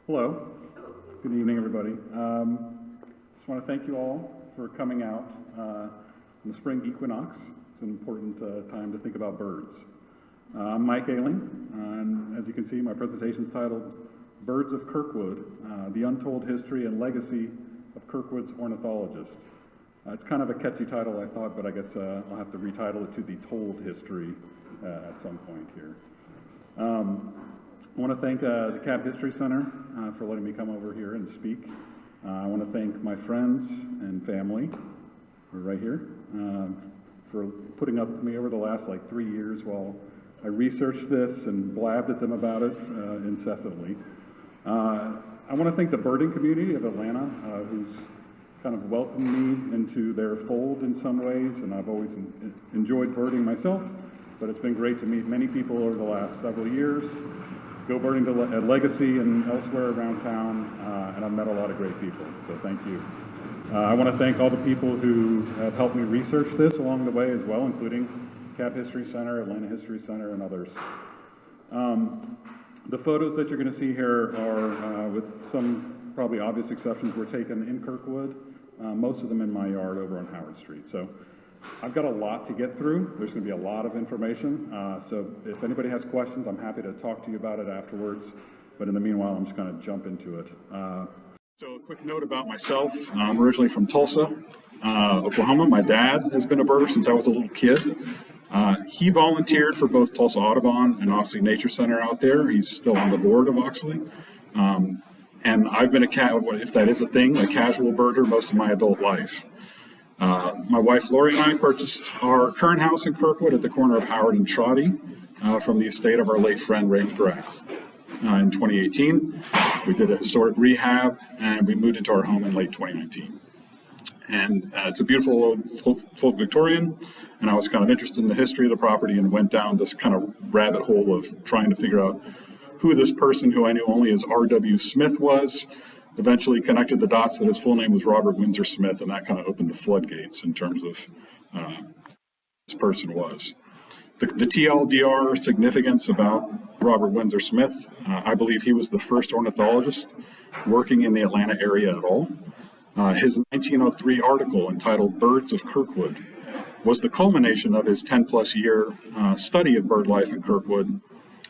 Hello. Good evening, everybody. Just want to thank you all for coming out in the spring equinox. It's an important time to think about birds. I'm Mike Ayling, and as you can see, my presentation is titled Birds of Kirkwood, the Untold History and Legacy of Kirkwood's Ornithologist. It's kind of a catchy title, I thought, but I guess I'll have to retitle it to The Told History at some point here. I want to thank the DeKalb History Center for letting me come over here and speak. I want to thank my friends and family, who are right here, for putting up with me over the last 3 years while I researched this and blabbed at them about it incessantly. I want to thank the birding community of Atlanta, who's kind of welcomed me into their fold in some ways, and I've always enjoyed birding myself, but it's been great to meet many people over the last several years. Go birding at Legacy and elsewhere around town, and I've met a lot of great people, so thank you. I want to thank all the people who have helped me research this along the way as well, including DeKalb History Center, Atlanta History Center, and others. The photos that you're going to see here are, with some probably obvious exceptions, were taken in Kirkwood, most of them in my yard over on Howard Street. So I've got a lot to get through. There's going to be a lot of information. So if anybody has questions, I'm happy to talk to you about it afterwards. But in the meanwhile, I'm just going to jump into it. So a quick note about myself. I'm originally from Tulsa, Oklahoma. My dad has been a birder since I was a little kid. He volunteered for both Tulsa Audubon and Oxley Nature Center out there. He's still on the board of Oxley. And I've been if that is a thing, a casual birder most of my adult life. My wife Lori and I purchased our current house in Kirkwood at the corner of Howard and Trotty from the estate of our late friend Ray McGrath. In 2018, we did a historic rehab and we moved into our home in late 2019. And it's a beautiful old folk Victorian, and I was kind of interested in the history of the property and went down this kind of rabbit hole of trying to figure out who this person who I knew only as R.W. Smith was. Eventually connected the dots that his full name was Robert Windsor Smith, and that kind of opened the floodgates in terms of who this person was. The TLDR significance about Robert Windsor Smith, I believe he was the first ornithologist working in the Atlanta area at all. His 1903 article entitled Birds of Kirkwood was the culmination of his 10-plus year study of bird life in Kirkwood,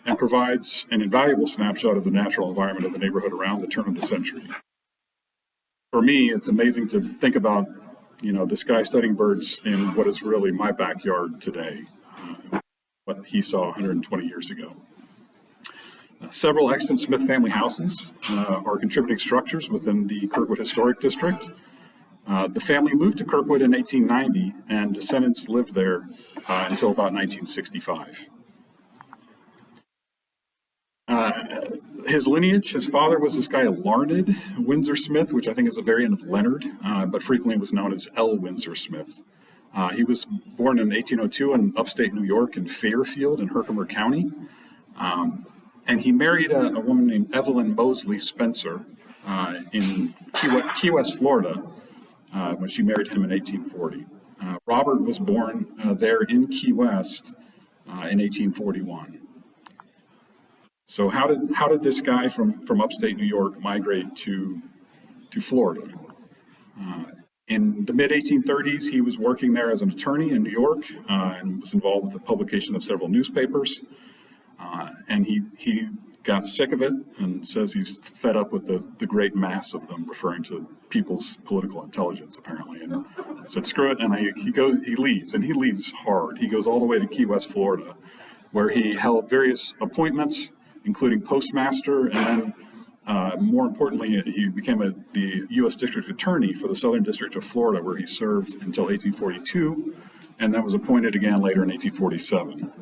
and provides an invaluable snapshot of the natural environment of the neighborhood around the turn of the century. For me, it's amazing to think about, this guy studying birds in what is really my backyard today, what he saw 120 years ago. Several extant Smith family houses are contributing structures within the Kirkwood Historic District. The family moved to Kirkwood in 1890, and descendants lived there until about 1965. His lineage, his father was this guy Larned Windsor Smith, which I think is a variant of Leonard, but frequently was known as L. Windsor Smith. He was born in 1802 in upstate New York in Fairfield in Herkimer County. And he married a woman named Evelyn Mosley Spencer in Key West, Florida, when she married him in 1840. Robert was born there in Key West in 1841. So how did this guy from upstate New York migrate to Florida? In the mid-1830s, he was working there as an attorney in New York and was involved with the publication of several newspapers. And he got sick of it and says he's fed up with the great mass of them, referring to people's political intelligence, apparently. And said, screw it, and he leaves, and he leaves hard. He goes all the way to Key West, Florida, where he held various appointments, including postmaster, and then more importantly, he became the U.S. District Attorney for the Southern District of Florida, where he served until 1842, and then was appointed again later in 1847.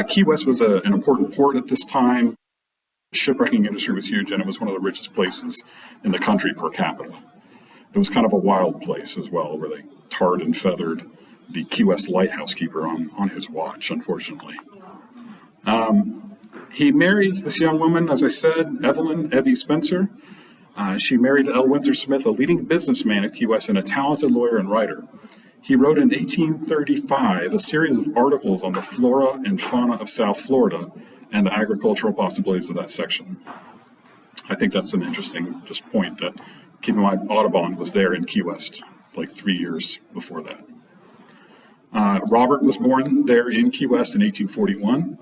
Key West was an important port at this time. The shipwrecking industry was huge, and it was one of the richest places in the country per capita. It was kind of a wild place as well, where they tarred and feathered the Key West lighthouse keeper on his watch, unfortunately. He marries this young woman, as I said, Evelyn Evie Spencer. She married L. Windsor Smith, a leading businessman at Key West and a talented lawyer and writer. He wrote in 1835 a series of articles on the flora and fauna of South Florida and the agricultural possibilities of that section. I think that's an interesting just point that, keep in mind, Audubon was there in Key West like 3 years before that. Robert was born there in Key West in 1841.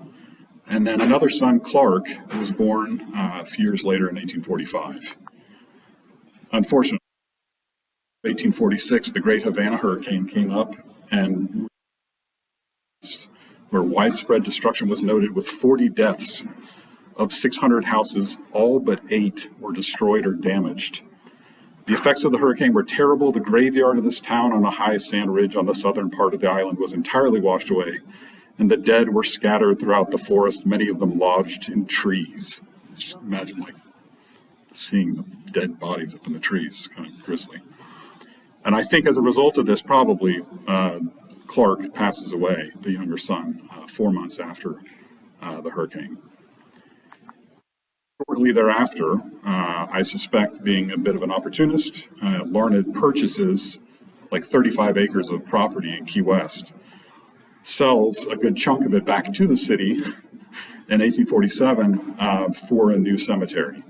And then another son, Clark, was born a few years later in 1845. Unfortunately, in 1846, the Great Havana Hurricane came up and where widespread destruction was noted with 40 deaths of 600 houses, all but 8 were destroyed or damaged. The effects of the hurricane were terrible. The graveyard of this town on a high sand ridge on the southern part of the island was entirely washed away, and the dead were scattered throughout the forest, many of them lodged in trees. Just imagine like seeing the dead bodies up in the trees, kind of grisly. And I think as a result of this, probably Clark passes away, the younger son, 4 months after the hurricane. Shortly thereafter, I suspect, being a bit of an opportunist, Larned purchases like 35 acres of property in Key West, sells a good chunk of it back to the city in 1847 for a new cemetery.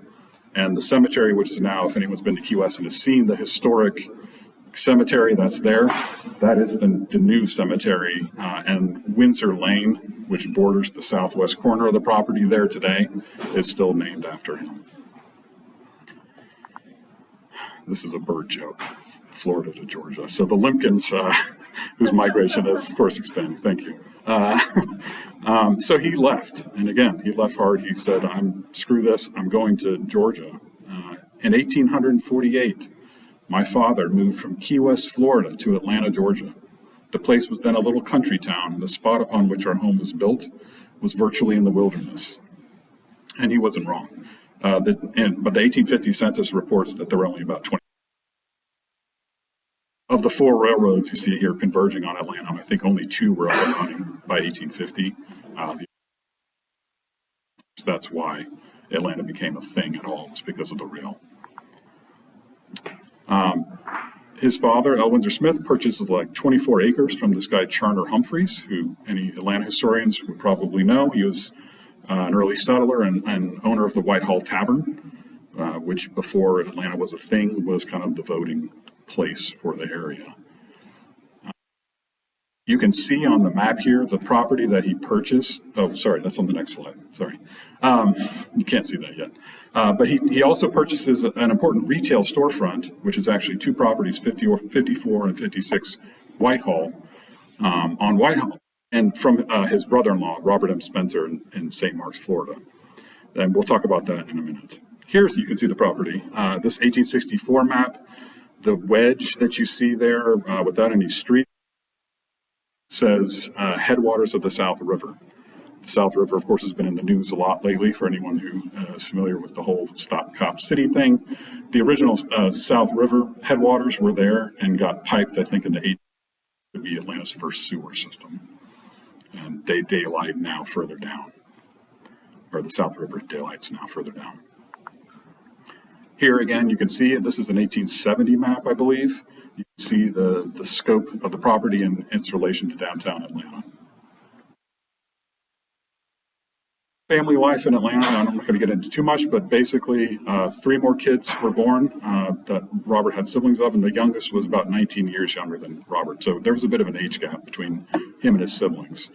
And the cemetery, which is now, if anyone's been to Key West and has seen the historic cemetery that's there, that is the new cemetery. And Windsor Lane, which borders the southwest corner of the property there today, is still named after him. This is a bird joke, Florida to Georgia. So the Limpkins, whose migration is, of course, expanding. Thank you. So he left, and again, he left hard. He said, screw this, I'm going to Georgia. In 1848, my father moved from Key West, Florida to Atlanta, Georgia. The place was then a little country town, and the spot upon which our home was built was virtually in the wilderness. And he wasn't wrong. But the 1850 census reports that there were only about 20. Of the 4 railroads you see here converging on Atlanta, I think only 2 were up and running by 1850. That's why Atlanta became a thing at all, was because of the rail. His father, L. Windsor Smith, purchases like 24 acres from this guy, Charner Humphreys, who any Atlanta historians would probably know. He was an early settler and owner of the Whitehall Tavern, which before Atlanta was a thing, was kind of the voting place for the area. You can see on the map here the property that he purchased. Oh, sorry, that's on the next slide. Sorry. You can't see that yet. But he also purchases an important retail storefront, which is actually 2 properties, 54 and 56 Whitehall, on Whitehall, and from his brother-in-law, Robert M. Spencer, in St. Marks, Florida. And we'll talk about that in a minute. Here, so you can see the property. This 1864 map, the wedge that you see there without any street says headwaters of the South River. The South River, of course, has been in the news a lot lately for anyone who is familiar with the whole Stop Cop City thing. The original South River headwaters were there and got piped, I think, in the 80s to be Atlanta's first sewer system. And they daylight now further down, or the South River daylights now further down. Here again, you can see it. This is an 1870 map, I believe. You can see the scope of the property and its relation to downtown Atlanta. Family life in Atlanta, I'm not going to get into too much, but basically 3 more kids were born that Robert had siblings of, and the youngest was about 19 years younger than Robert. So there was a bit of an age gap between him and his siblings.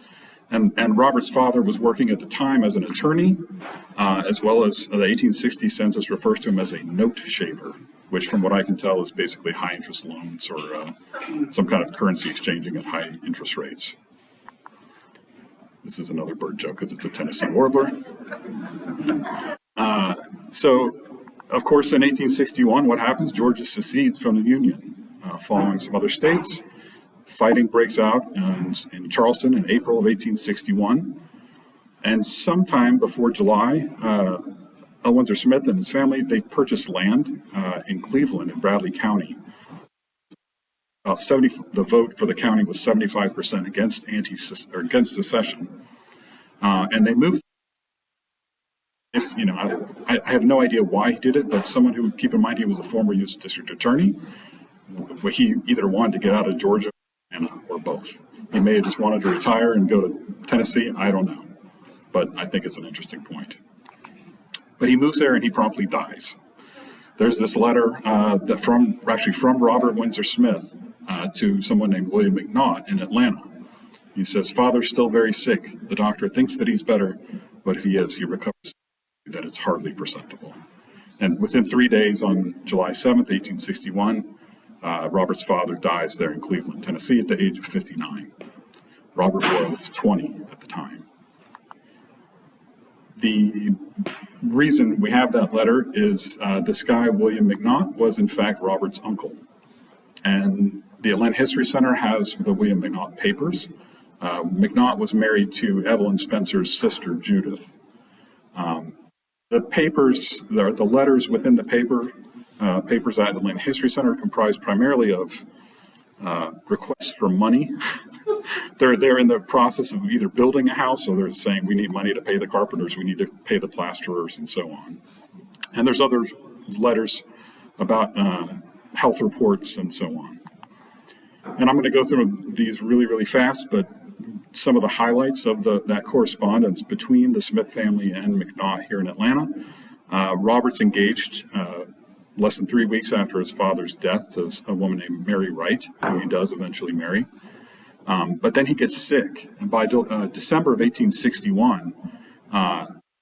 And Robert's father was working at the time as an attorney, as well as the 1860 census refers to him as a note shaver, which from what I can tell is basically high interest loans or some kind of currency exchanging at high interest rates. This is another bird joke because it's a Tennessee warbler. So, of course, in 1861, what happens? Georgia secedes from the Union, following some other states. Fighting breaks out in Charleston in April of 1861. And sometime before July, L. Windsor Smith and his family, they purchased land in Cleveland in Bradley County. About the vote for the county was 75% against secession, and they moved. I have no idea why he did it, but someone who, keep in mind, he was a former U.S. district attorney. He either wanted to get out of Georgia or both. He may have just wanted to retire and go to Tennessee. I don't know, but I think it's an interesting point. But he moves there and he promptly dies. There's this letter from Robert Windsor Smith to someone named William McNaught in Atlanta. He says, "Father's still very sick. The doctor thinks that he's better, but if he is, he recovers that it's hardly perceptible." And within 3 days, on July 7th, 1861, Robert's father dies there in Cleveland, Tennessee, at the age of 59. Robert was 20 at the time. The reason we have that letter is this guy, William McNaught, was in fact Robert's uncle. And the Atlanta History Center has the William McNaught papers. McNaught was married to Evelyn Spencer's sister, Judith. The papers, the letters within the papers at Atlanta History Center comprise primarily of requests for money. They're in the process of either building a house, so they're saying we need money to pay the carpenters, we need to pay the plasterers, and so on. And there's other letters about health reports and so on. And I'm going to go through these really, really fast, but some of the highlights of that correspondence between the Smith family and McNaught here in Atlanta. Robert's engaged less than 3 weeks after his father's death to a woman named Mary Wright, who he does eventually marry. But then he gets sick, and by December of 1861,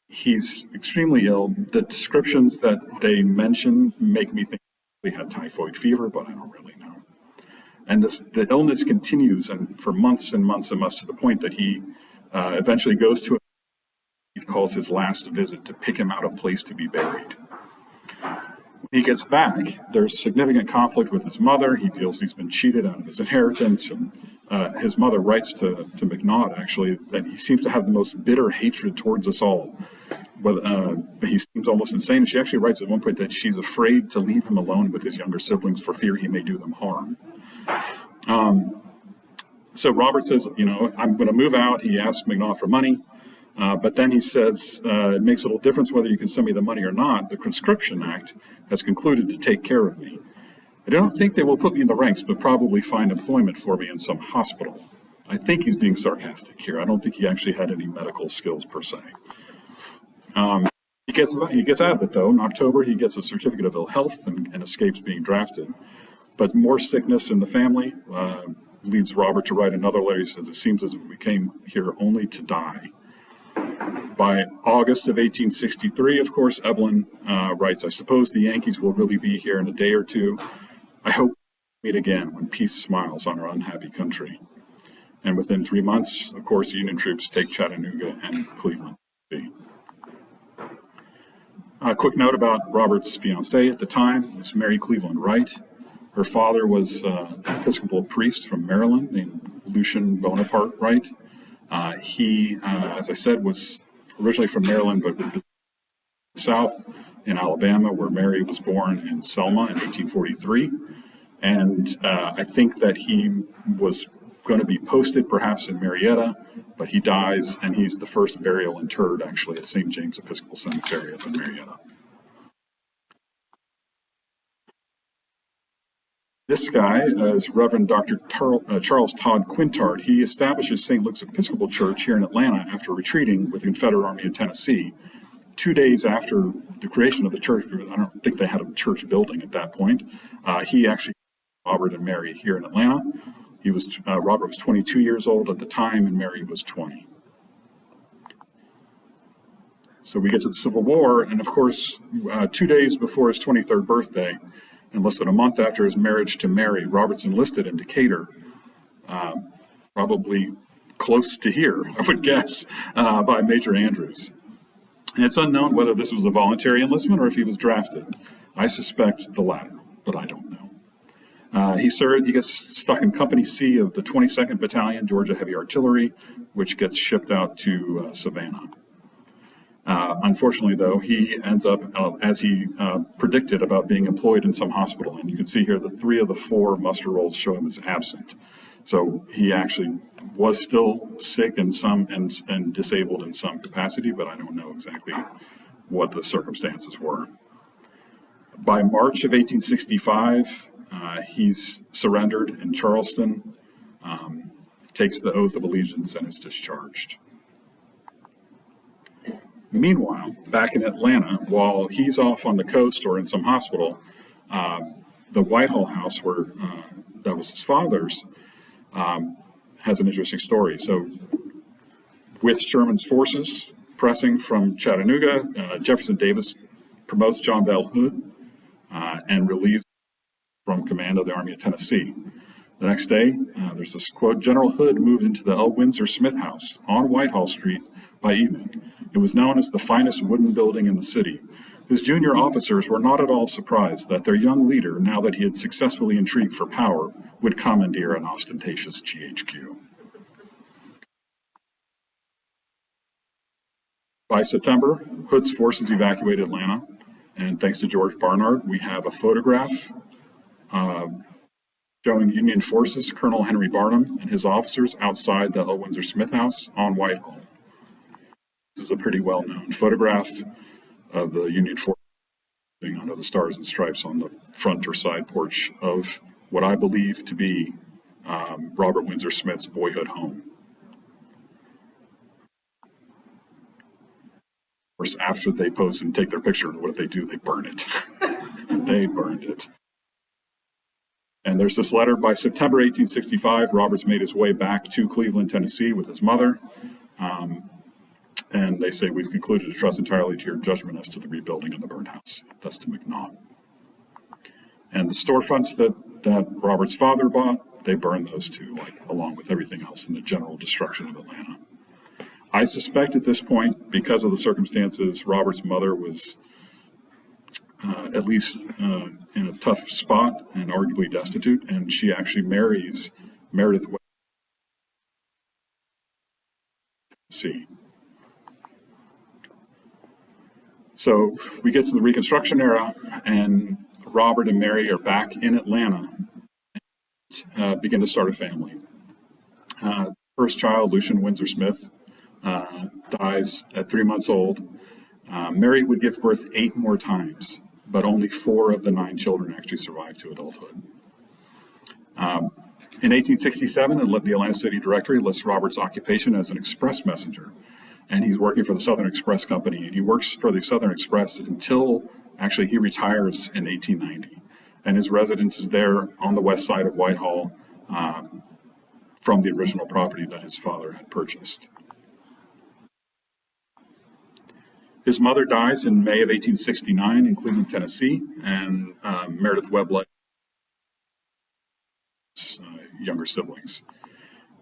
he's extremely ill. The descriptions that they mention make me think he had typhoid fever, but I don't really know. And the illness continues, and for months and months and months, to the point that he eventually goes to he calls his last visit to pick him out a place to be buried. When he gets back, there's significant conflict with his mother. He feels he's been cheated out of his inheritance, and his mother writes to McNaught, actually, that he seems to have the most bitter hatred towards us all. But he seems almost insane. And she actually writes at one point that she's afraid to leave him alone with his younger siblings for fear he may do them harm. So Robert says, I'm going to move out. He asks McNaught for money. But then he says, it makes a little difference whether you can send me the money or not. The Conscription Act has concluded to take care of me. I don't think they will put me in the ranks, but probably find employment for me in some hospital. I think he's being sarcastic here. I don't think he actually had any medical skills per se. He gets out of it, though. In October, he gets a certificate of ill health and escapes being drafted. But more sickness in the family leads Robert to write another letter. He says, "It seems as if we came here only to die." By August of 1863, of course, Evelyn writes, "I suppose the Yankees will really be here in a day or two. I hope we meet again when peace smiles on our unhappy country." And within 3 months, of course, Union troops take Chattanooga and Cleveland. A quick note about Robert's fiancée at the time was Mary Cleveland Wright. Her father was an Episcopal priest from Maryland named Lucian Bonaparte Wright. He, as I said, was originally from Maryland, but in the South in Alabama, where Mary was born in Selma in 1843. And I think that he was going to be posted perhaps in Marietta, but he dies, and he's the first burial interred actually at St. James Episcopal Cemetery up in Marietta. This guy is Reverend Dr. Charles Todd Quintard. He establishes St. Luke's Episcopal Church here in Atlanta after retreating with the Confederate Army in Tennessee. 2 days after the creation of the church, I don't think they had a church building at that point. He actually, Robert and Mary here in Atlanta. Robert was 22 years old at the time, and Mary was 20. So we get to the Civil War, and of course, 2 days before his 23rd birthday, and less than a month after his marriage to Mary, Robert's enlisted in Decatur, probably close to here, I would guess, by Major Andrews. And it's unknown whether this was a voluntary enlistment or if he was drafted. I suspect the latter, but I don't know. He gets stuck in Company C of the 22nd Battalion, Georgia Heavy Artillery, which gets shipped out to Savannah. Unfortunately, though, he ends up, as he predicted, about being employed in some hospital. And you can see here the 3 of the 4 muster rolls show him as absent. So he actually was still sick in some and disabled in some capacity, but I don't know exactly what the circumstances were. By March of 1865, he's surrendered in Charleston, takes the oath of allegiance, and is discharged. Meanwhile, back in Atlanta, while he's off on the coast or in some hospital, the Whitehall house where that was his father's has an interesting story. So with Sherman's forces pressing from Chattanooga, Jefferson Davis promotes John Bell Hood and relieves from command of the Army of Tennessee. The next day, there's this quote, General Hood moved into the Windsor Smith house on Whitehall Street by evening. It was known as the finest wooden building in the city. His junior officers were not at all surprised that their young leader, now that he had successfully intrigued for power, would commandeer an ostentatious GHQ. By September, Hood's forces evacuated Atlanta, and thanks to George Barnard, we have a photograph showing Union forces, Colonel Henry Barnum and his officers outside the Windsor Smith house on Whitehall. This is a pretty well-known photograph of the Union forces under the stars and stripes on the front or side porch of what I believe to be Robert Windsor Smith's boyhood home. Of course, after they pose and take their picture, what do? They burn it. They burned it. And there's this letter by September 1865. Robert's made his way back to Cleveland, Tennessee with his mother. And they say, we've concluded to trust entirely to your judgment as to the rebuilding of the burned house. That's to McNaught. And the storefronts that Robert's father bought, they burned those too, along with everything else in the general destruction of Atlanta. I suspect at this point, because of the circumstances, Robert's mother was at least in a tough spot and arguably destitute, and she actually marries Meredith Tennessee. So we get to the Reconstruction era, and Robert and Mary are back in Atlanta and begin to start a family. First child, Lucian Windsor Smith, dies at 3 months old. Mary would give birth 8 more times, but only 4 of the 9 children actually survived to adulthood. In 1867, the Atlanta City Directory lists Robert's occupation as an express messenger, and he's working for the Southern Express Company, and he works for the Southern Express until actually he retires in 1890, and his residence is there on the west side of Whitehall from the original property that his father had purchased. His mother dies in May of 1869 in Cleveland, Tennessee, and Meredith Webb younger siblings.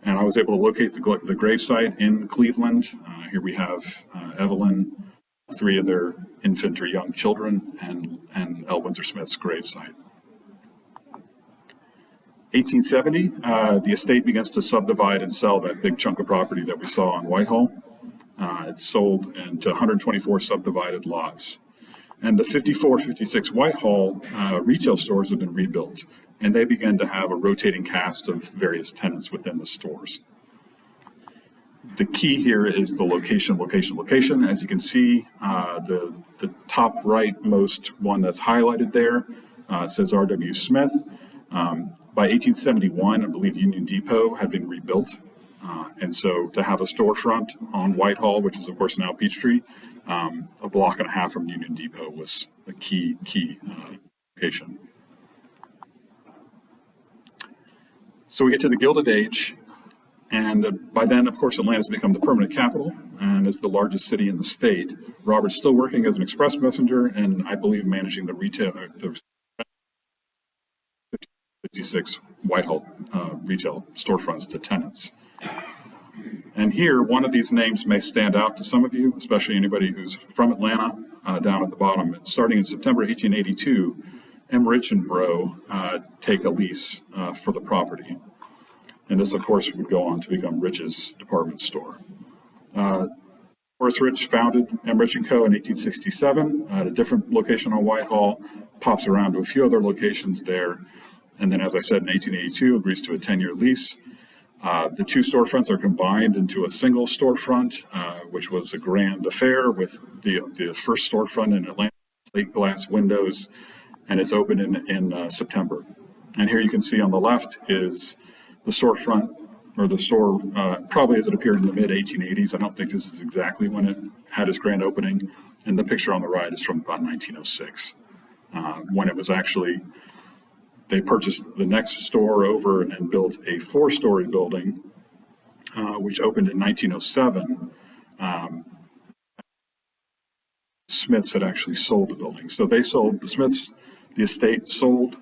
And I was able to locate the gravesite in Cleveland. Here we have Evelyn, 3 of their infant or young children, and L. Windsor Smith's gravesite. 1870, the estate begins to subdivide and sell that big chunk of property that we saw on Whitehall. It's sold into 124 subdivided lots. And the 54, 56 Whitehall retail stores have been rebuilt, and they begin to have a rotating cast of various tenants within the stores. The key here is the location. As you can see, the top rightmost one that's highlighted there says R.W. Smith. By 1871, I believe Union Depot had been rebuilt. And so to have a storefront on Whitehall, which is of course now Peachtree, a block and a half from Union Depot was a key location. So we get to the Gilded Age, and by then, of course, Atlanta's become the permanent capital and is the largest city in the state. Robert's still working as an express messenger, and I believe managing the retail, the 56 Whitehall retail storefronts to tenants. And here, one of these names may stand out to some of you, especially anybody who's from Atlanta, down at the bottom. Starting in September 1882, Emmerich and Bro take a lease for the property. And this, of course, would go on to become Rich's department store. Horace Rich founded Emmerich & Co. in 1867 at a different location on Whitehall, pops around to a few other locations there, and then, as I said, in 1882, agrees to a 10-year lease. The 2 storefronts are combined into a single storefront, which was a grand affair with the first storefront in Atlanta, plate glass windows, and it's open in September. And here you can see on the left is the storefront or the store, probably as it appeared in the mid 1880s. I don't think this is exactly when it had its grand opening. And the picture on the right is from about 1906, when it was actually, they purchased the next store over and built a 4-story building, which opened in 1907. Smiths had actually sold the building. So they sold, the Smiths, the estate sold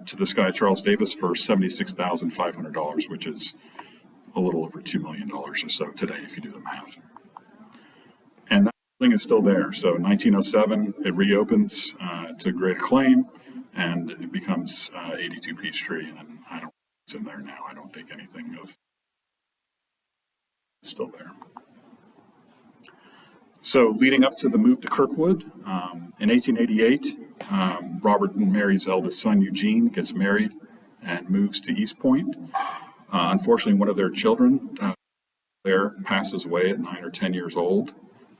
to this guy, Charles Davis, for $76,500, which is a little over $2 million or so today, if you do the math. And that building is still there. So in 1907, it reopens to great acclaim, and it becomes 82 Peachtree, and I don't think it's in there now. I don't think anything of it's still there. So leading up to the move to Kirkwood, in 1888, Robert and Mary's eldest son, Eugene, gets married and moves to East Point. Unfortunately, one of their children there passes away at 9 or 10 years old.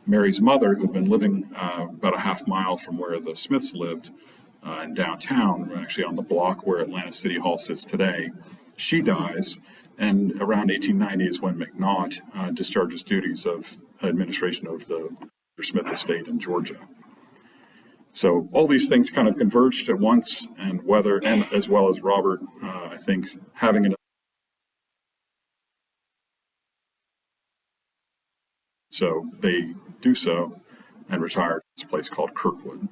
Mary's mother, who had been living about a half mile from where the Smiths lived in downtown, actually on the block where Atlanta City Hall sits today, she dies. And around 1890 is when McNaught discharges duties of administration of the Smith estate in Georgia. So all these things kind of converged at once, and as well as Robert, I think, having an so they do so and retire to this place called Kirkwood.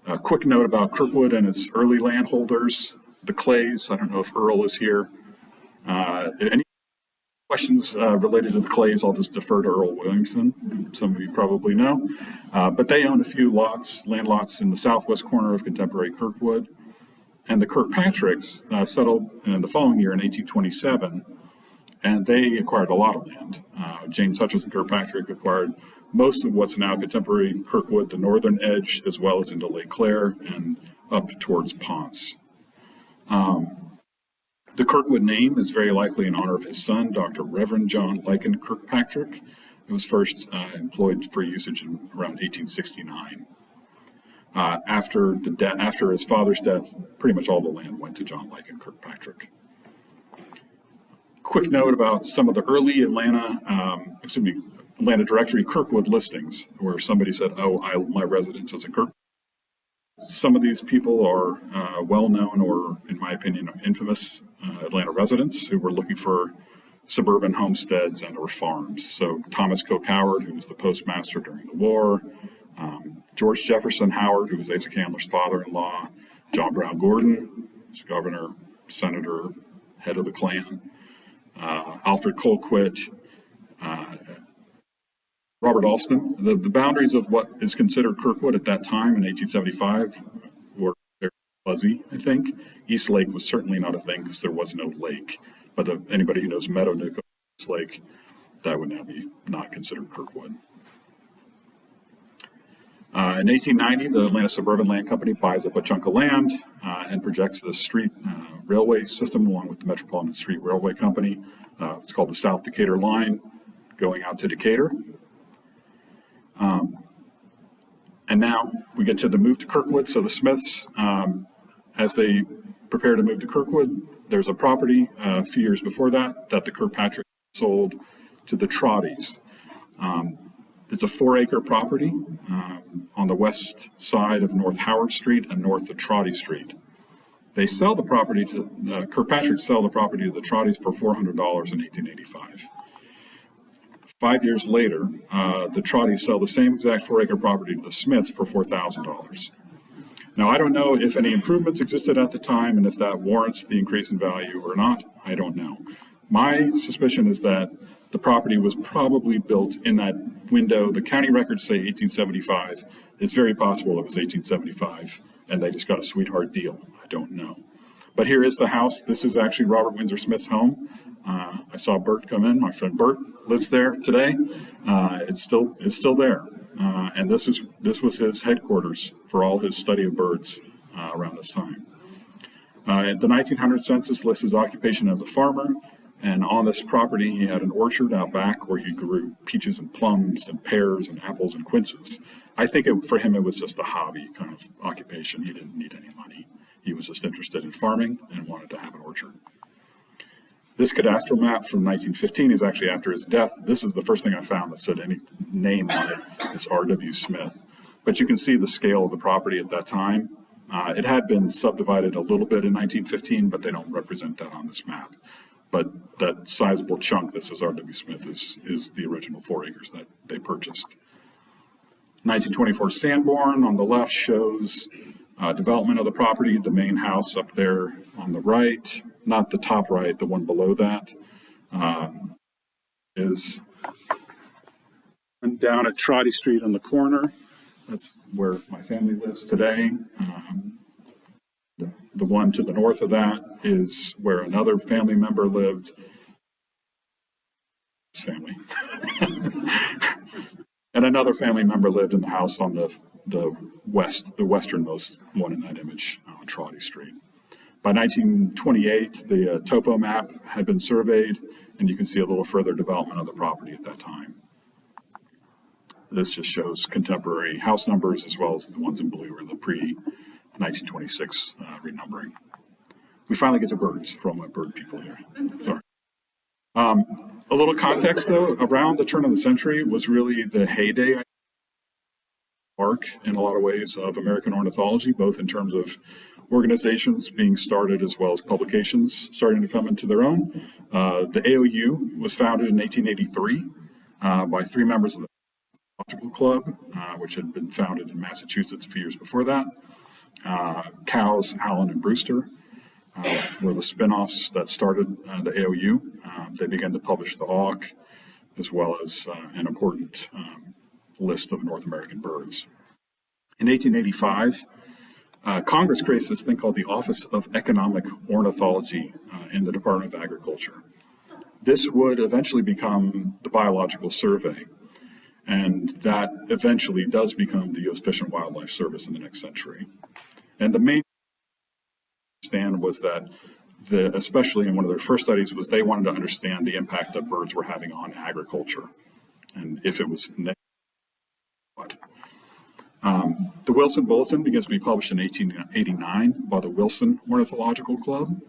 A quick note about Kirkwood and its early landholders, the Clays. I don't know if Earl is here. Any questions related to the Clays, I'll just defer to Earl Williamson. Some of you probably know. But they owned a few land lots in the southwest corner of contemporary Kirkwood. And the Kirkpatricks settled in the following year in 1827, and they acquired a lot of land. James Hutchinson Kirkpatrick acquired most of what's now contemporary Kirkwood, the northern edge, as well as into Lake Claire and up towards Ponce. The Kirkwood name is very likely in honor of his son, Dr. Reverend John Lycan Kirkpatrick. It was first employed for usage in around 1869. After his father's death, pretty much all the land went to John Lycan Kirkpatrick. Quick note about some of the early Atlanta directory Kirkwood listings, where somebody said, my residence is in Kirkwood. Some of these people are well-known, or in my opinion, infamous Atlanta residents who were looking for suburban homesteads and or farms. So Thomas Coke Howard, who was the postmaster during the war, George Jefferson Howard, who was Asa Candler's father-in-law, John Brown Gordon, who's governor, senator, head of the Klan, Alfred Colquitt, Robert Alston. The boundaries of what is considered Kirkwood at that time in 1875 were very fuzzy, I think. East Lake was certainly not a thing because there was no lake. But anybody who knows Meadownook, East Lake, that would now be not considered Kirkwood. In 1890, the Atlanta Suburban Land Company buys up a chunk of land and projects the street railway system along with the Metropolitan Street Railway Company. It's called the South Decatur Line, going out to Decatur. And now we get to the move to Kirkwood. So the Smiths, as they prepare to move to Kirkwood, there's a property a few years before that the Kirkpatrick sold to the Trotties. It's a 4-acre property on the west side of North Howard Street and north of Trotty Street. They sell the property to, Kirkpatrick sell the property to the Trotties for $400 in 1885. 5 years later, the Trotties sell the same exact 4-acre property to the Smiths for $4,000. Now, I don't know if any improvements existed at the time and if that warrants the increase in value or not. I don't know. My suspicion is that the property was probably built in that window. The county records say 1875. It's very possible it was 1875, and they just got a sweetheart deal. I don't know. But here is the house. This is actually Robert Windsor Smith's home. I saw Bert come in. My friend Bert lives there today. It's still there. And this was his headquarters for all his study of birds around this time. The 1900 census lists his occupation as a farmer, and on this property he had an orchard out back where he grew peaches and plums and pears and apples and quinces. I think for him it was just a hobby kind of occupation. He didn't need any money. He was just interested in farming and wanted to have an orchard. This cadastral map from 1915 is actually after his death. This is the first thing I found that said any name on it. It's R.W. Smith. But you can see the scale of the property at that time. It had been subdivided a little bit in 1915, but they don't represent that on this map. But that sizable chunk that says R.W. Smith is the original 4 acres that they purchased. 1924 Sanborn on the left shows development of the property, the main house up there on the right, not the top right, the one below that, is down at Trotty Street on the corner. That's where my family lives today. The one to the north of that is where another family member lived. His family. And another family member lived in the house on the westernmost one in that image on Trotty Street. By 1928, the topo map had been surveyed, and you can see a little further development of the property at that time. This just shows contemporary house numbers, as well as the ones in blue are the pre-1926 renumbering. We finally get to birds for all my bird people here. Sorry. A little context, though, around the turn of the century was really the heyday arc in a lot of ways of American ornithology, both in terms of organizations being started as well as publications starting to come into their own. The AOU was founded in 1883 by 3 members of the Ornithological Club, which had been founded in Massachusetts a few years before that. Cowes, Allen, and Brewster were the spin-offs that started the AOU. They began to publish the Auk, as well as an important list of North American birds. In 1885, Congress creates this thing called the Office of Economic Ornithology in the Department of Agriculture. This would eventually become the Biological Survey, and that eventually does become the U.S. Fish and Wildlife Service in the next century. And the main understand was that, especially in one of their first studies, was they wanted to understand the impact that birds were having on agriculture, and if it was negative, what. The Wilson Bulletin begins to be published in 1889 by the Wilson Ornithological Club.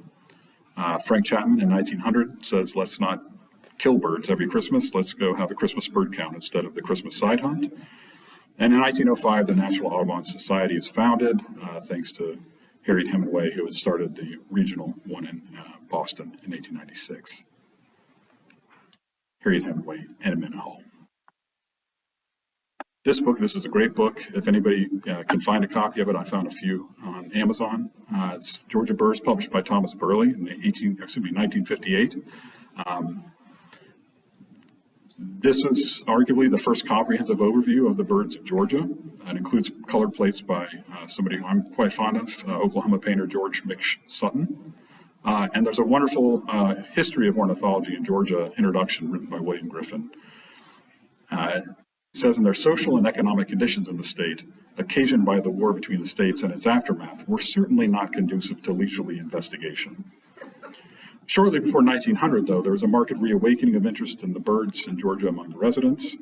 Frank Chapman in 1900 says, let's not kill birds every Christmas, let's go have a Christmas bird count instead of the Christmas side hunt. And in 1905, the National Audubon Society is founded, thanks to Harriet Hemingway, who had started the regional one in Boston in 1896. Harriet Hemingway and Mendenhall. This is a great book. If anybody can find a copy of it, I found a few on Amazon. It's Georgia Birds, published by Thomas Burley in 1958. This was arguably the first comprehensive overview of the birds of Georgia. It includes colored plates by somebody who I'm quite fond of, Oklahoma painter George Sutton. And there's a wonderful history of ornithology in Georgia introduction written by William Griffin. It says, in their social and economic conditions in the state, occasioned by the war between the states and its aftermath, were certainly not conducive to leisurely investigation. Shortly before 1900, though, there was a marked reawakening of interest in the birds in Georgia among the residents.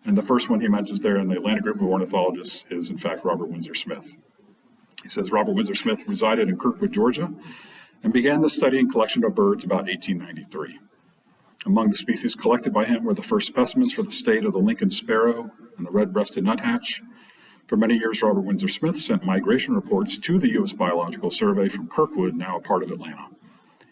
And the first one he mentions there in the Atlanta group of ornithologists is, in fact, Robert Windsor Smith. He says, Robert Windsor Smith resided in Kirkwood, Georgia, and began the study and collection of birds about 1893. Among the species collected by him were the first specimens for the state of the Lincoln sparrow and the red-breasted nuthatch. For many years, Robert Windsor Smith sent migration reports to the U.S. Biological Survey from Kirkwood, now a part of Atlanta.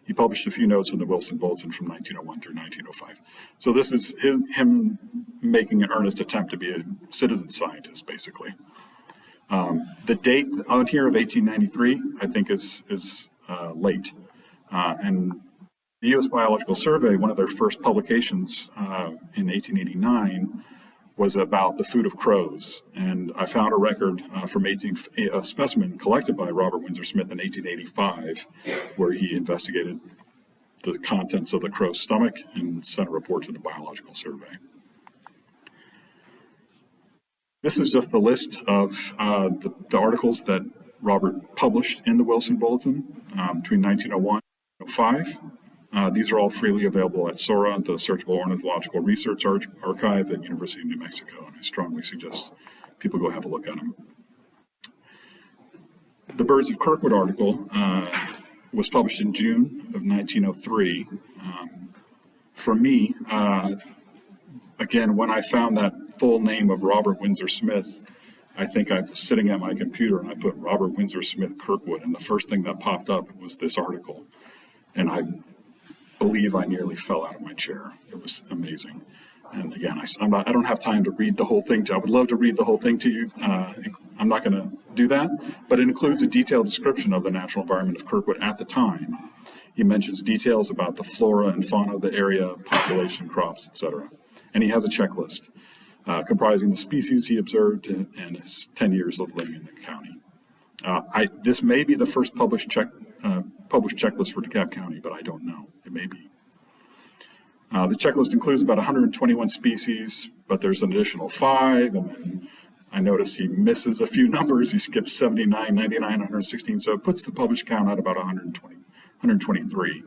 He published a few notes in the Wilson Bulletin from 1901 through 1905. So this is him making an earnest attempt to be a citizen scientist, basically. The date on here of 1893, I think, is late. And the U.S. Biological Survey, one of their first publications in 1889, was about the food of crows. And I found a record from a specimen collected by Robert Windsor Smith in 1885, where he investigated the contents of the crow's stomach and sent a report to the Biological Survey. This is just the list of the articles that Robert published in the Wilson Bulletin between 1901 and 1905. These are all freely available at SORA, the Searchable Ornithological Research Archive at University of New Mexico, and I strongly suggest people go have a look at them. The Birds of Kirkwood article was published in June of 1903 For me, again, when I found that full name of Robert Windsor Smith, I think I was sitting at my computer and I put Robert Windsor Smith Kirkwood, and the first thing that popped up was this article. And I believe I nearly fell out of my chair. It was amazing. And again, I don't have time to read the whole thing. I would love to read the whole thing to you. I'm not going to do that, but it includes a detailed description of the natural environment of Kirkwood at the time. He mentions details about the flora and fauna of the area, population, crops, etc. And he has a checklist comprising the species he observed and his 10 years of living in the county. This may be the first published checklist for DeKalb County, but I don't know. It may be. The checklist includes about 121 species, but there's an additional 5, and then I notice he misses a few numbers. He skips 79, 99, 116, so it puts the published count at about 123.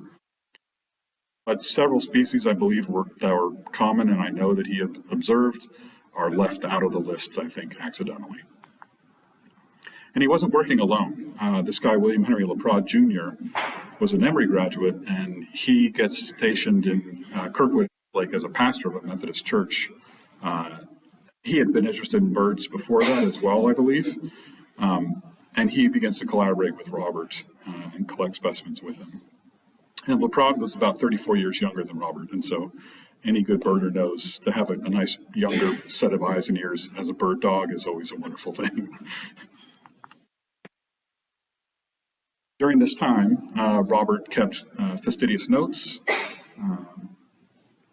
But several species, I believe, that were common, and I know that he observed, are left out of the lists, I think, accidentally. And he wasn't working alone. This guy, William Henry LaPrade Jr., was an Emory graduate, and he gets stationed in Kirkwood Lake as a pastor of a Methodist church. He had been interested in birds before that as well, I believe. And he begins to collaborate with Robert and collect specimens with him. And LaPrade was about 34 years younger than Robert, and so any good birder knows to have a nice younger set of eyes and ears as a bird dog is always a wonderful thing. During this time, Robert kept fastidious notes.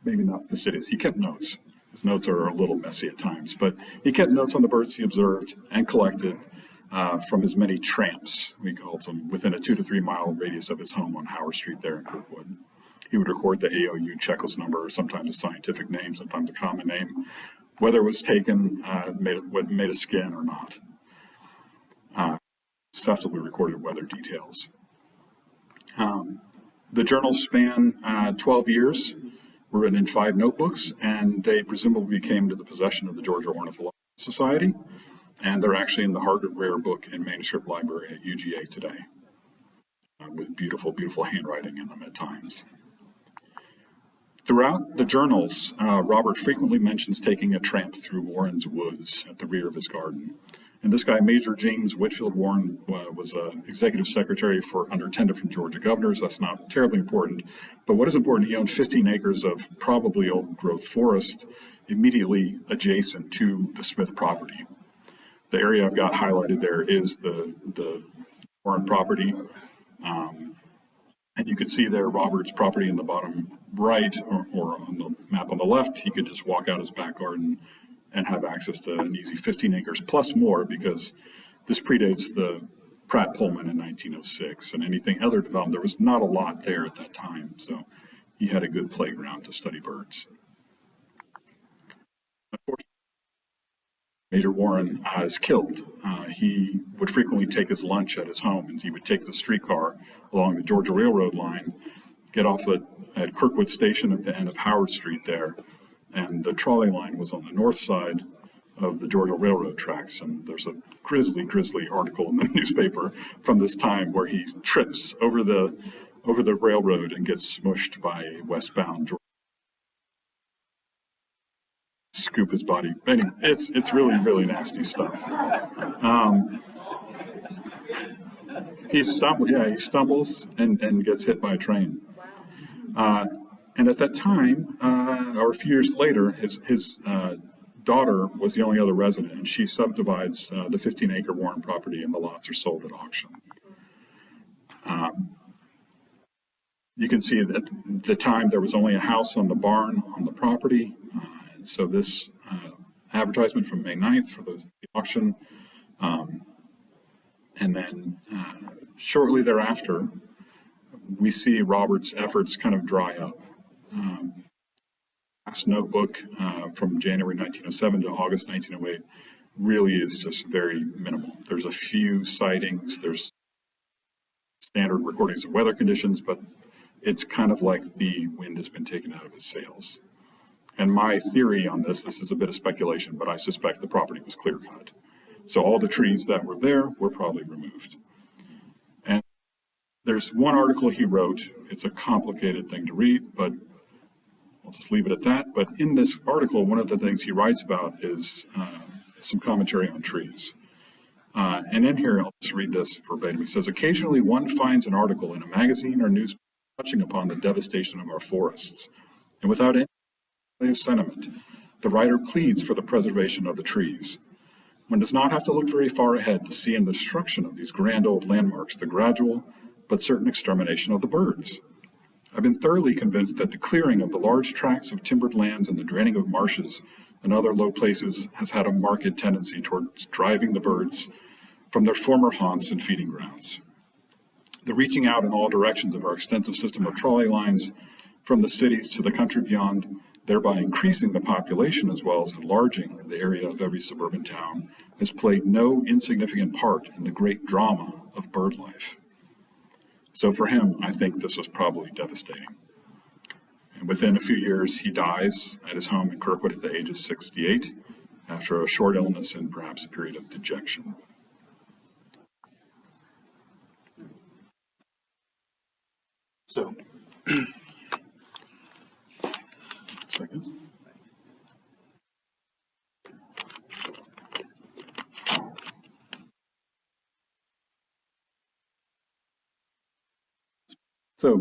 Maybe not fastidious, he kept notes. His notes are a little messy at times, but he kept notes on the birds he observed and collected from his many tramps, we called them, within a 2 to 3 mile radius of his home on Whitehall Street there in Kirkwood. He would record the AOU checklist number, sometimes a scientific name, sometimes a common name, whether it was taken, made a skin or not. Excessively recorded weather details. The journals span 12 years, were written in 5 notebooks, and they presumably came to the possession of the Georgia Ornithological Society, and they're actually in the Harvard Rare Book and Manuscript Library at UGA today, with beautiful, beautiful handwriting in them at times. Throughout the journals, Robert frequently mentions taking a tramp through Warren's woods at the rear of his garden. And this guy, Major James Whitfield Warren, was executive secretary for under 10 different Georgia governors. That's not terribly important. But what is important, he owned 15 acres of probably old growth forest immediately adjacent to the Smith property. The area I've got highlighted there is the Warren property. And you could see there Robert's property in the bottom right, or on the map on the left. He could just walk out his back garden and have access to an easy 15 acres plus more, because this predates the Pratt Pullman in 1906 and anything other development. There was not a lot there at that time, so he had a good playground to study birds. Unfortunately, Major Warren is killed. He would frequently take his lunch at his home, and he would take the streetcar along the Georgia Railroad line, get off at Kirkwood Station at the end of Howard Street there, and the trolley line was on the north side of the Georgia Railroad tracks. And there's a grisly article in the newspaper from this time where he trips over the railroad and gets smushed by a westbound Georgia. Scoop his body. Anyway, it's really nasty stuff. He stumbles and gets hit by a train. And at that time, or a few years later, his daughter was the only other resident, and she subdivides the 15-acre Warren property, and the lots are sold at auction. You can see that at the time there was only a house on the barn on the property. So this advertisement from May 9th for the auction. And then shortly thereafter, we see Robert's efforts kind of dry up. Last notebook from January 1907 to August 1908 really is just very minimal. There's a few sightings, there's standard recordings of weather conditions, but it's kind of like the wind has been taken out of his sails. And my theory on this is a bit of speculation, but I suspect the property was clear cut. So all the trees that were there were probably removed. And There's one article he wrote. It's a complicated thing to read, but I'll just leave it at that. But in this article, one of the things he writes about is some commentary on trees. And in here, I'll just read this verbatim. He says, occasionally one finds an article in a magazine or newspaper touching upon the devastation of our forests. And without any sentiment, the writer pleads for the preservation of the trees. One does not have to look very far ahead to see in the destruction of these grand old landmarks the gradual but certain extermination of the birds. I've been thoroughly convinced that the clearing of the large tracts of timbered lands and the draining of marshes and other low places has had a marked tendency towards driving the birds from their former haunts and feeding grounds. The reaching out in all directions of our extensive system of trolley lines from the cities to the country beyond, thereby increasing the population as well as enlarging the area of every suburban town, has played no insignificant part in the great drama of bird life. So for him, I think this was probably devastating. And within a few years, he dies at his home in Kirkwood at the age of 68 after a short illness and perhaps a period of dejection. So, second. So,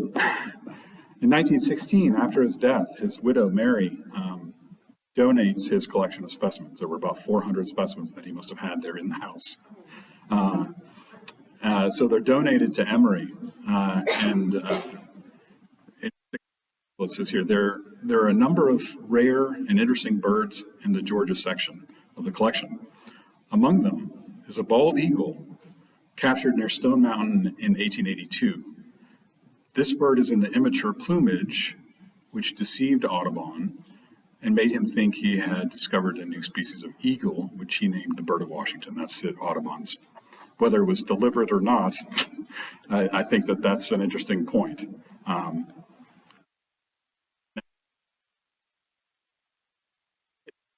in 1916, after his death, his widow, Mary, donates his collection of specimens. There were about 400 specimens that he must have had there in the house. So they're donated to Emory, it says here, there are a number of rare and interesting birds in the Georgia section of the collection. Among them is a bald eagle captured near Stone Mountain in 1882. This bird is in the immature plumage, which deceived Audubon and made him think he had discovered a new species of eagle, which he named the bird of Washington. That's it, Audubon's. Whether it was deliberate or not, I think that that's an interesting point.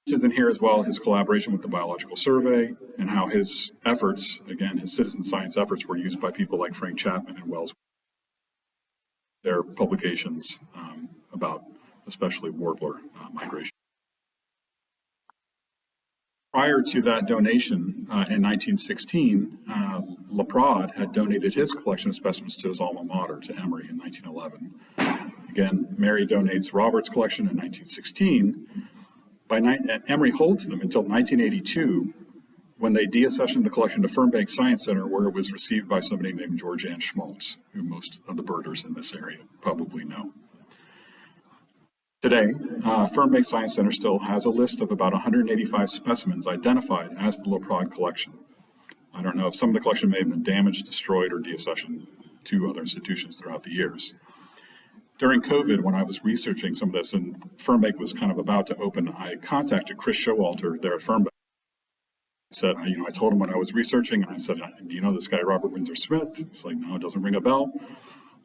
Is in here as well his collaboration with the Biological Survey and how his efforts, again, his citizen science efforts were used by people like Frank Chapman and Wells. Their publications about especially warbler migration. Prior to that donation in 1916, Laprade had donated his collection of specimens to his alma mater, to Emory, in 1911. Again, Mary donates Robert's collection in 1916. Emory holds them until 1982, when they deaccessioned the collection to Fernbank Science Center, where it was received by somebody named George Ann Schmaltz, who most of the birders in this area probably know. Today, Fernbank Science Center still has a list of about 185 specimens identified as the Laprade collection. I don't know if some of the collection may have been damaged, destroyed, or deaccessioned to other institutions throughout the years. During COVID, when I was researching some of this and Fernbank was kind of about to open, I contacted Chris Showalter there at Fernbank. I said, I told him what I was researching, and I said, do you know this guy, Robert Windsor Smith? He's like, no, it doesn't ring a bell.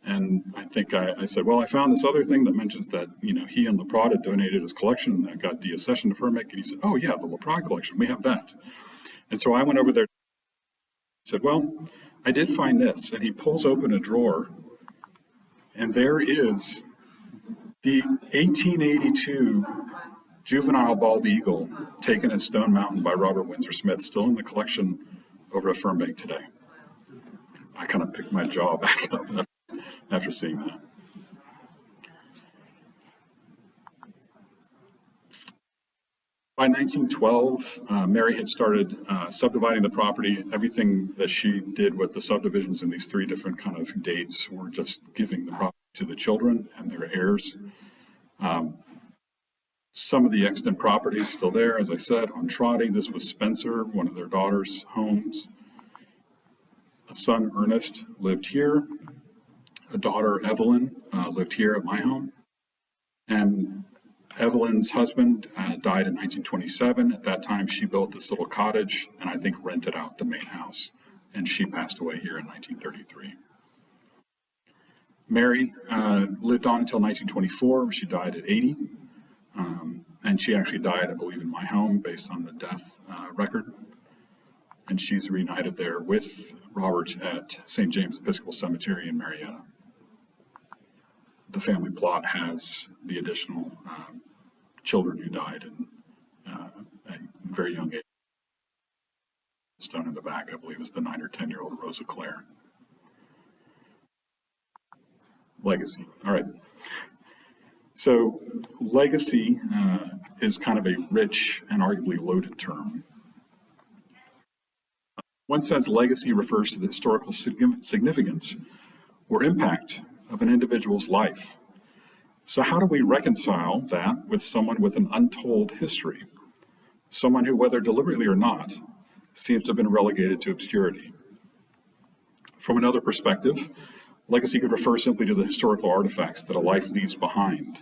And I think I said, well, I found this other thing that mentions that, he and Laprade had donated his collection and that got deaccessioned to Fernbank. And he said, oh yeah, the Laprade collection, we have that. And so I went over there and said, well, I did find this. And he pulls open a drawer, and there is the 1882 juvenile bald eagle taken at Stone Mountain by Robert Windsor Smith, still in the collection over at Fernbank today. I kind of picked my jaw back up after seeing that. By 1912, Mary had started subdividing the property. Everything that she did with the subdivisions in these three different kind of dates were just giving the property to the children and their heirs. Some of the extant property is still there, as I said, on Trotty. This was Spencer, one of their daughter's homes. A son, Ernest, lived here. A daughter, Evelyn, lived here at my home. And Evelyn's husband died in 1927. At that time, she built this little cottage and I think rented out the main house. And she passed away here in 1933. Mary lived on until 1924, where she died at 80. And she actually died, I believe, in my home based on the death record. and she's reunited there with Robert at St. James Episcopal Cemetery in Marietta. The family plot has the additional children who died in a very young age. Stone in the back, I believe, is the 9 or 10-year-old Rosa Claire. Legacy. All right. So legacy is kind of a rich and arguably loaded term. In one sense, legacy refers to the historical significance or impact of an individual's life. So how do we reconcile that with someone with an untold history? Someone who, whether deliberately or not, seems to have been relegated to obscurity. From another perspective, legacy could refer simply to the historical artifacts that a life leaves behind.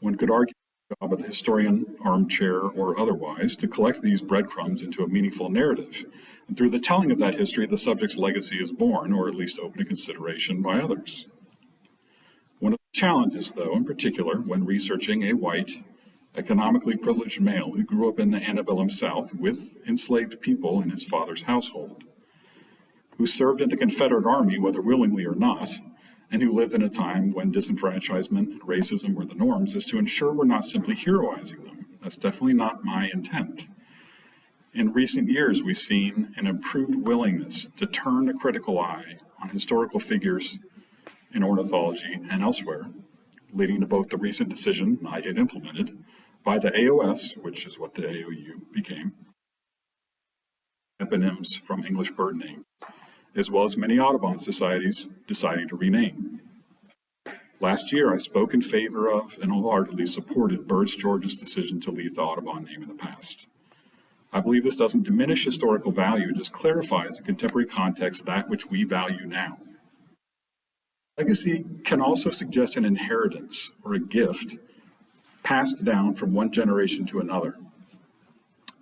One could argue the job of the historian, armchair or otherwise, to collect these breadcrumbs into a meaningful narrative. And through the telling of that history, the subject's legacy is born, or at least open to consideration by others. One of the challenges, though, in particular, when researching a white, economically privileged male who grew up in the antebellum South with enslaved people in his father's household, who served in the Confederate Army, whether willingly or not, and who lived in a time when disenfranchisement and racism were the norms, is to ensure we're not simply heroizing them. That's definitely not my intent. In recent years, we've seen an improved willingness to turn a critical eye on historical figures in ornithology and elsewhere, leading to both the recent decision, not yet implemented, by the AOS, which is what the AOU became, eponyms from English bird names, as well as many Audubon societies deciding to rename. Last year, I spoke in favor of and wholeheartedly supported Birds George's decision to leave the Audubon name in the past. I believe this doesn't diminish historical value, it just clarifies in contemporary context that which we value now. Legacy can also suggest an inheritance or a gift passed down from one generation to another.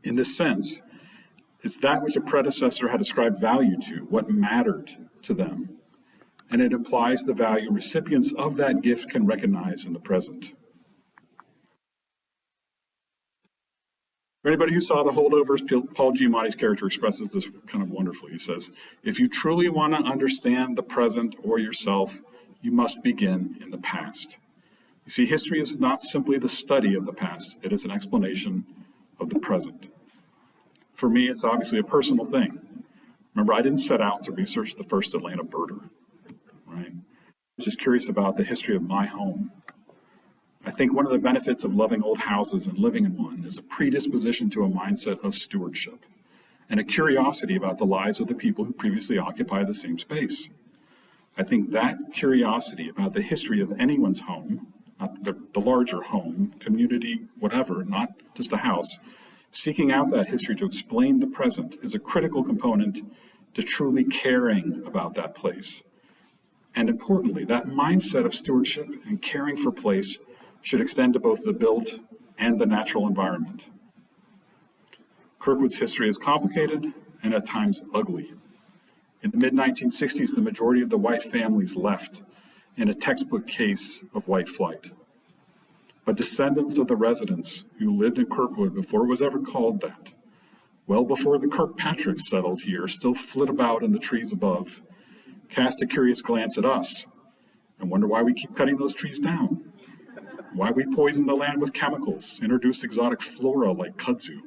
In this sense, it's that which a predecessor had ascribed value to, what mattered to them, and it implies the value recipients of that gift can recognize in the present. For anybody who saw The Holdovers, Paul Giamatti's character expresses this kind of wonderfully. He says, if you truly want to understand the present or yourself, you must begin in the past. You see, history is not simply the study of the past, it is an explanation of the present. For me, it's obviously a personal thing. Remember, I didn't set out to research the first Atlanta birder, right? I was just curious about the history of my home. I think one of the benefits of loving old houses and living in one is a predisposition to a mindset of stewardship and a curiosity about the lives of the people who previously occupied the same space. I think that curiosity about the history of anyone's home, not the larger home, community, whatever, not just a house, seeking out that history to explain the present is a critical component to truly caring about that place. And importantly, that mindset of stewardship and caring for place should extend to both the built and the natural environment. Kirkwood's history is complicated and at times ugly. In the mid-1960s, the majority of the white families left in a textbook case of white flight. But descendants of the residents who lived in Kirkwood before it was ever called that, well before the Kirkpatricks settled here, still flit about in the trees above, cast a curious glance at us and wonder why we keep cutting those trees down, why we poison the land with chemicals, introduce exotic flora like kudzu,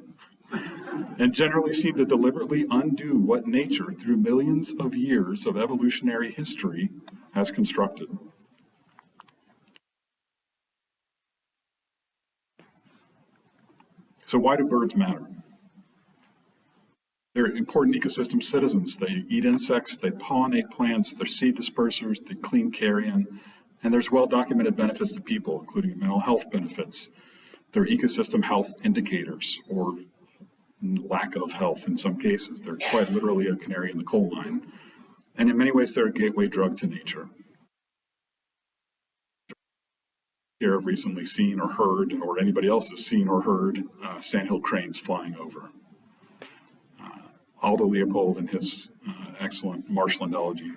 and generally seem to deliberately undo what nature, through millions of years of evolutionary history, has constructed. So why do birds matter? They're important ecosystem citizens. They eat insects, they pollinate plants, they're seed dispersers, they clean carrion, and there's well-documented benefits to people, including mental health benefits. They're ecosystem health indicators, or lack of health in some cases. They're quite literally a canary in the coal mine. And in many ways, they're a gateway drug to nature. Here have recently seen or heard, or anybody else has seen or heard, sandhill cranes flying over. Aldo Leopold, in his excellent marshlandology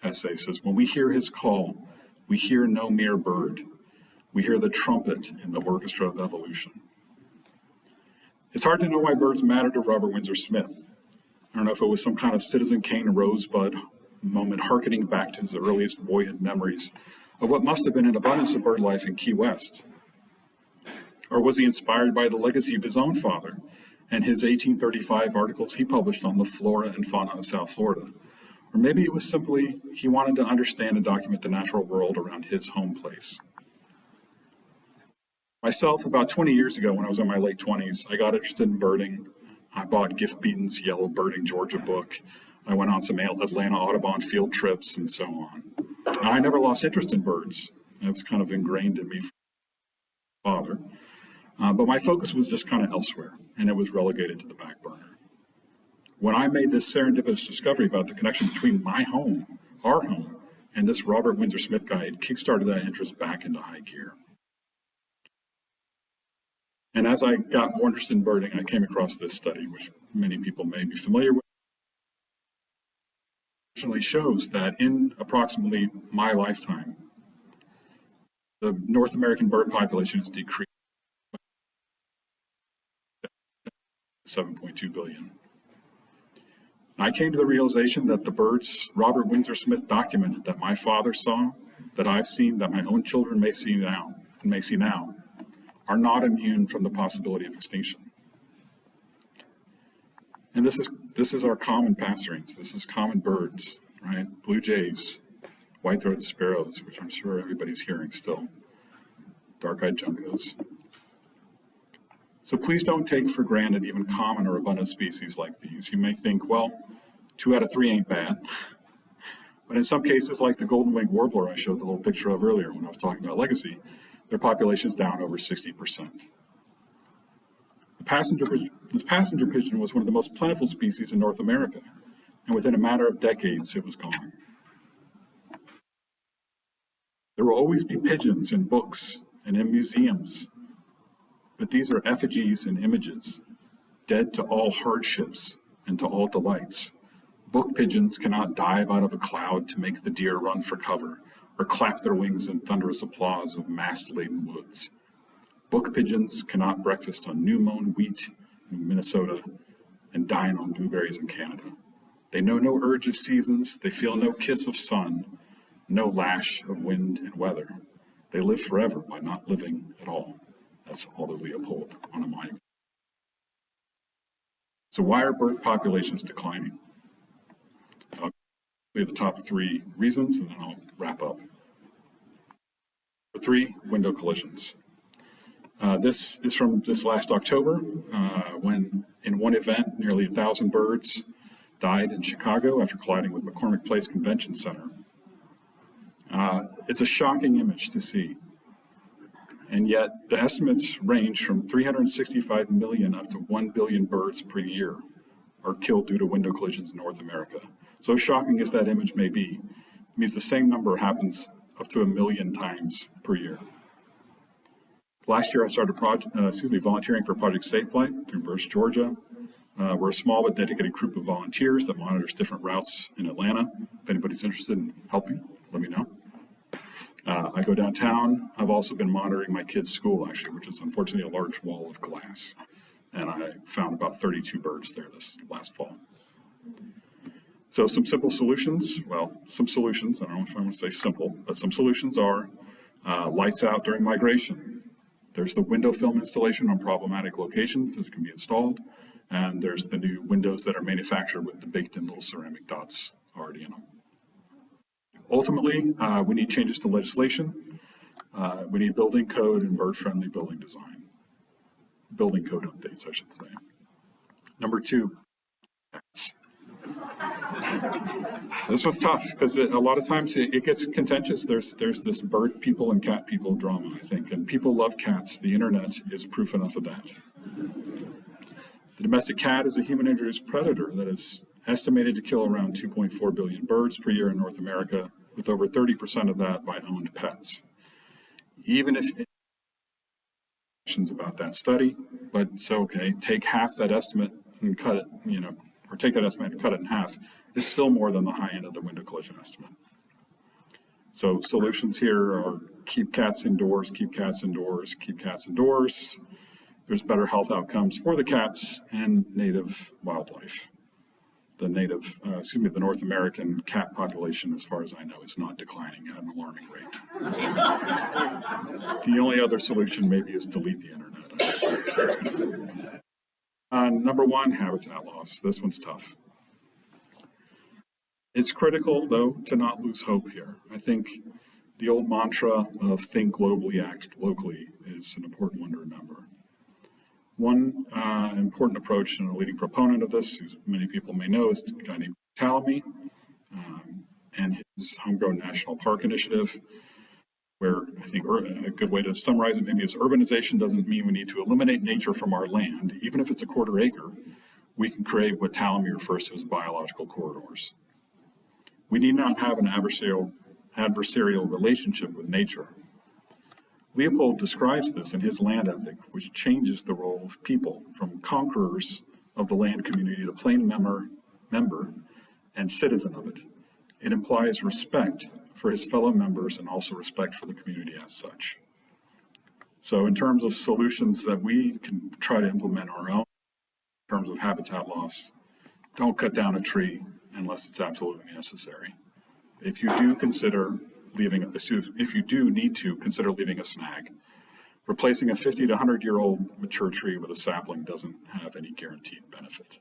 essay, says, when we hear his call, we hear no mere bird. We hear the trumpet in the orchestra of evolution. It's hard to know why birds matter to Robert Windsor Smith. I don't know if it was some kind of Citizen Kane rosebud moment harkening back to his earliest boyhood memories of what must have been an abundance of bird life in Key West. Or was he inspired by the legacy of his own father and his 1835 articles he published on the flora and fauna of South Florida? Or maybe it was simply he wanted to understand and document the natural world around his home place. Myself, about 20 years ago, when I was in my late 20s, I got interested in birding. I bought Gift Beaton's Yellow Birding Georgia book. I went on some Atlanta Audubon field trips and so on. And I never lost interest in birds. It was kind of ingrained in me from my father. But my focus was just kind of elsewhere, and it was relegated to the back burner. When I made this serendipitous discovery about the connection between my home, our home, and this Robert Windsor Smith guy, it kickstarted that interest back into high gear. And as I got more interested in birding, I came across this study, which many people may be familiar with. It actually shows that in approximately my lifetime, the North American bird population has decreased by 7.2 billion. I came to the realization that the birds Robert Windsor Smith documented, that my father saw, that I've seen, that my own children may see now, are not immune from the possibility of extinction. And this is our common passerines. This is common birds, right? Blue jays, white-throated sparrows, which I'm sure everybody's hearing still, dark-eyed juncos. So please don't take for granted even common or abundant species like these. You may think, well, 2 out of 3 ain't bad. But in some cases, like the golden-winged warbler I showed the little picture of earlier when I was talking about legacy, their population is down over 60%. This passenger pigeon was one of the most plentiful species in North America, and within a matter of decades, it was gone. There will always be pigeons in books and in museums, but these are effigies and images, dead to all hardships and to all delights. Book pigeons cannot dive out of a cloud to make the deer run for cover, or clap their wings in thunderous applause of mast-laden woods. Book pigeons cannot breakfast on new-mown wheat in Minnesota and dine on blueberries in Canada. They know no urge of seasons, they feel no kiss of sun, no lash of wind and weather. They live forever by not living at all. That's Aldo Leopold on a monument. So why are bird populations declining? I'll give you the top 3 reasons, and then I'll wrap up. 3, window collisions. This is from this last October, when in one event, nearly 1,000 birds died in Chicago after colliding with McCormick Place Convention Center. It's a shocking image to see. And yet the estimates range from 365 million up to 1 billion birds per year are killed due to window collisions in North America. So shocking as that image may be, it means the same number happens up to 1 million times per year. Last year I started volunteering for Project Safe Flight through Birds, Georgia. We're a small but dedicated group of volunteers that monitors different routes in Atlanta. If anybody's interested in helping, let me know. I go downtown. I've also been monitoring my kids' school, actually, which is unfortunately a large wall of glass. And I found about 32 birds there this last fall. So some simple solutions, I don't know if I want to say simple, but some solutions are lights out during migration. There's the window film installation on problematic locations that can be installed. And there's the new windows that are manufactured with the baked in little ceramic dots already in them. Ultimately, we need changes to legislation. We need building code and bird-friendly building design. Building code updates, I should say. Number 2, cats. This was tough because a lot of times it gets contentious. There's this bird people and cat people drama, I think, and people love cats. The internet is proof enough of that. The domestic cat is a human-introduced predator that is estimated to kill around 2.4 billion birds per year in North America, with over 30% of that by owned pets. Even if about that study, but so okay, take half that estimate and cut it, or take that estimate and cut it in half, is still more than the high end of the window collision estimate. So solutions here are keep cats indoors, keep cats indoors, keep cats indoors. There's better health outcomes for the cats and native wildlife. the the North American cat population, as far as I know, is not declining at an alarming rate. The only other solution maybe is delete the internet. I don't think that's gonna happen. Number one, habitat loss. This one's tough. It's critical, though, to not lose hope here. I think the old mantra of think globally, act locally is an important one to remember. One important approach and a leading proponent of this, as many people may know, is a guy named Talamy and his Homegrown National Park Initiative, where I think a good way to summarize it maybe is urbanization doesn't mean we need to eliminate nature from our land. Even if it's a quarter acre, we can create what Talamy refers to as biological corridors. We need not have an adversarial relationship with nature. Leopold describes this in his land ethic, which changes the role of people from conquerors of the land community to plain member and citizen of it. It implies respect for his fellow members and also respect for the community as such. So in terms of solutions that we can try to implement our own in terms of habitat loss, don't cut down a tree unless it's absolutely necessary. If you do need to consider leaving a snag, replacing a 50 to 100-year-old mature tree with a sapling doesn't have any guaranteed benefit.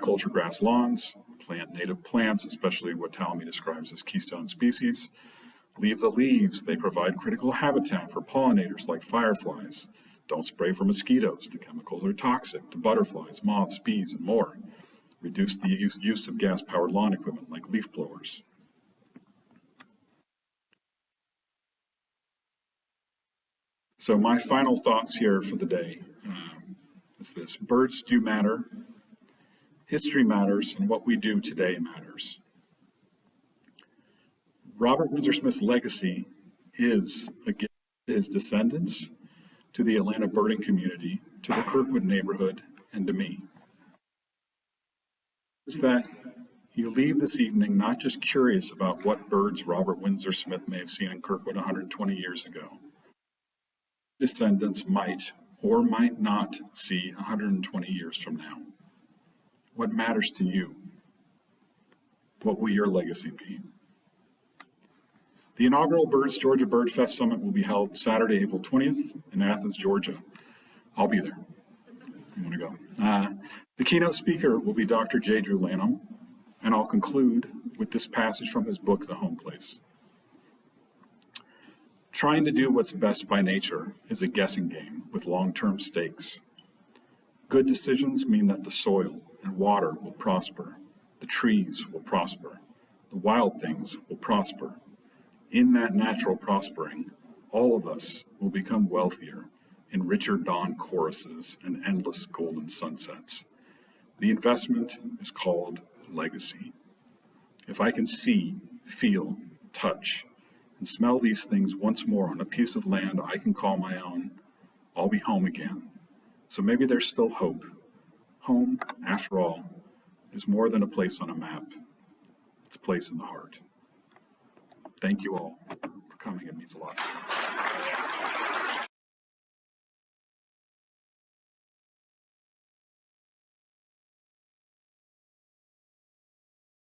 Culture grass lawns, plant native plants, especially what Talamy describes as keystone species. Leave the leaves, they provide critical habitat for pollinators like fireflies. Don't spray for mosquitoes, the chemicals are toxic to butterflies, moths, bees, and more. Reduce the use of gas-powered lawn equipment like leaf blowers. So my final thoughts here for the day is this: birds do matter, history matters, and what we do today matters. Robert Windsor Smith's legacy is a gift to his descendants, to the Atlanta birding community, to the Kirkwood neighborhood, and to me. Is that you leave this evening not just curious about what birds Robert Windsor Smith may have seen in Kirkwood 120 years ago. Descendants might or might not see 120 years from now. What matters to you? What will your legacy be? The inaugural Birds Georgia Bird Fest Summit will be held Saturday, April 20th in Athens, Georgia. I'll be there. You want to go? The keynote speaker will be Dr. J. Drew Lanham, and I'll conclude with this passage from his book, The Home Place. Trying to do what's best by nature is a guessing game with long-term stakes. Good decisions mean that the soil and water will prosper, the trees will prosper, the wild things will prosper. In that natural prospering, all of us will become wealthier in richer dawn choruses and endless golden sunsets. The investment is called legacy. If I can see, feel, touch, and smell these things once more on a piece of land I can call my own, I'll be home again. So maybe there's still hope. Home, after all, is more than a place on a map. It's a place in the heart. Thank you all for coming. It means a lot.